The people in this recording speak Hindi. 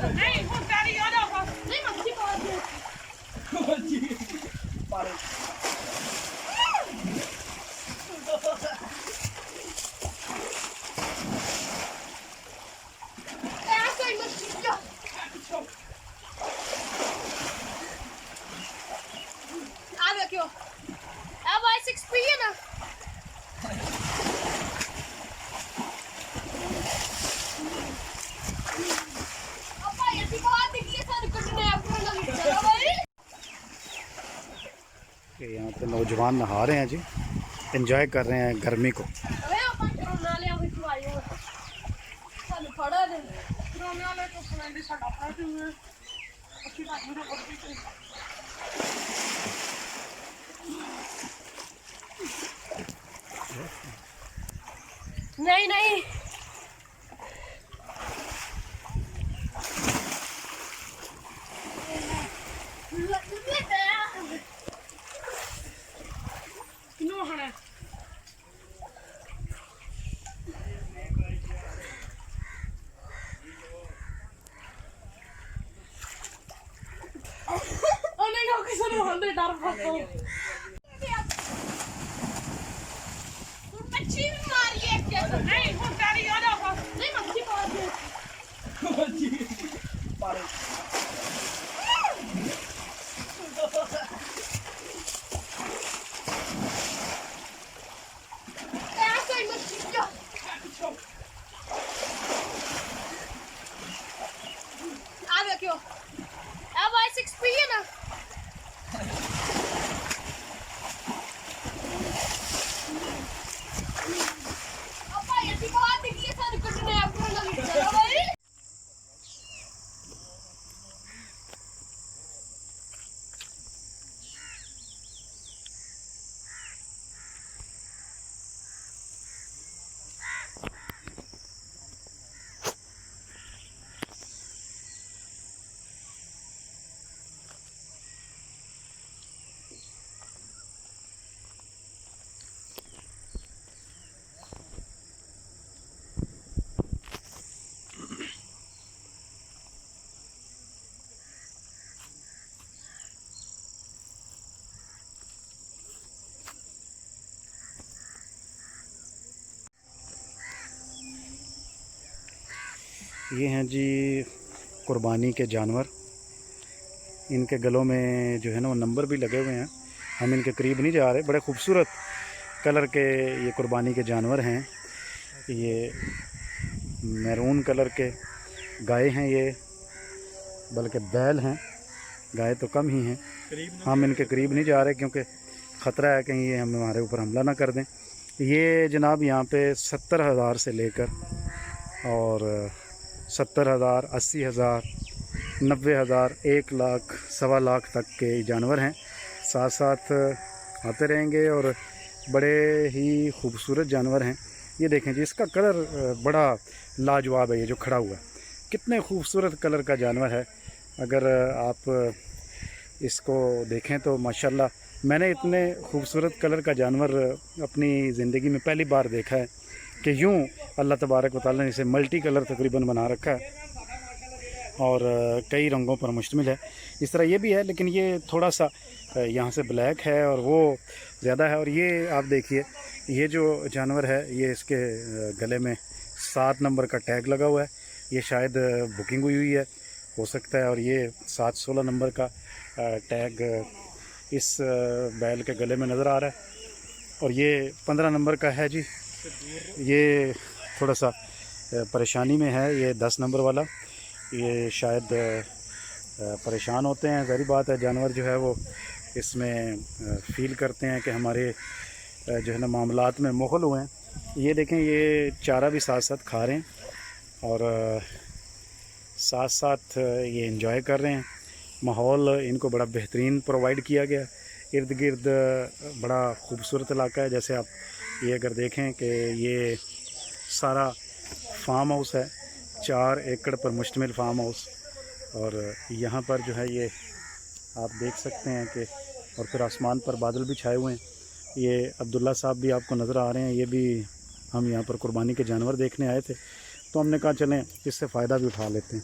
ਨਹੀਂ ਹੁਣ ਤੇਰੀ ਆ ਜਾ ਨਹੀਂ ਮੱਛੀ ਪਾ ਦੇ ਮਾਰੇ ਐਸਾ ਹੀ ਮੱਛੀ ਜਾ ਆ ਦੇਖਿਓ ਆ ਬਾਈ 6p ਹੈ ਨਾ यहाँ पे नौजवान नहा रहे हैं जी, एंजॉय कर रहे हैं गर्मी को। नहीं नहीं डर मच्छी मारिए नहीं हूं तेरी आ जा नहीं मच्छी पा दे मच्छी मारे ऐसा ही मच्छी जा आ देखियो अब आई 6p है ना ये हैं जी कुर्बानी के जानवर, इनके गलों में जो है ना वो नंबर भी लगे हुए हैं। हम इनके करीब नहीं जा रहे। बड़े खूबसूरत कलर के ये कुर्बानी के जानवर हैं। ये मैरून कलर के गाय हैं, ये बल्कि बैल हैं, गाय तो कम ही हैं। हम इनके करीब नहीं जा रहे क्योंकि ख़तरा है कहीं ये हमारे ऊपर हमला ना कर दें। ये जनाब यहाँ पे 70,000 से लेकर और 70,000, 80,000, 90,000, 1 लाख, 1.25 लाख तक के जानवर हैं। साथ साथ आते रहेंगे और बड़े ही खूबसूरत जानवर हैं। ये देखें जी, इसका कलर बड़ा लाजवाब है। ये जो खड़ा हुआ है कितने खूबसूरत कलर का जानवर है। अगर आप इसको देखें तो माशाल्लाह, मैंने इतने खूबसूरत कलर का जानवर अपनी ज़िंदगी में पहली बार देखा है कि यूँ अल्लाह तबारक व तआला ने इसे मल्टी कलर तकरीबन बना रखा है और कई रंगों पर मुश्तमिल है। इस तरह ये भी है, लेकिन ये थोड़ा सा यहाँ से ब्लैक है और वो ज़्यादा है। और ये आप देखिए, ये जो जानवर है ये इसके गले में 7 नंबर का टैग लगा हुआ है। ये शायद बुकिंग हुई है, हो सकता है। और ये 7-16 नंबर का टैग इस बैल के गले में नज़र आ रहा है। और ये 15 नंबर का है जी। ये थोड़ा सा परेशानी में है, ये 10 नंबर वाला। ये शायद परेशान होते हैं, ज़ाहिर बात है। जानवर जो है वो इसमें फ़ील करते हैं कि हमारे जो है ना मामलात में मुग़ल हुए हैं। ये देखें, ये चारा भी साथ साथ खा रहे हैं और साथ साथ ये एंजॉय कर रहे हैं। माहौल इनको बड़ा बेहतरीन प्रोवाइड किया गया। इर्द गिर्द बड़ा खूबसूरत इलाका है। जैसे आप ये अगर देखें कि ये सारा फार्म हाउस है, 4 एकड़ पर मुश्तमिल फार्म हाउस। और यहाँ पर जो है ये आप देख सकते हैं कि और फिर आसमान पर बादल भी छाए हुए हैं। ये अब्दुल्ला साहब भी आपको नज़र आ रहे हैं। ये भी हम यहाँ पर कुर्बानी के जानवर देखने आए थे, तो हमने कहा चलें इससे फ़ायदा भी उठा लेते हैं।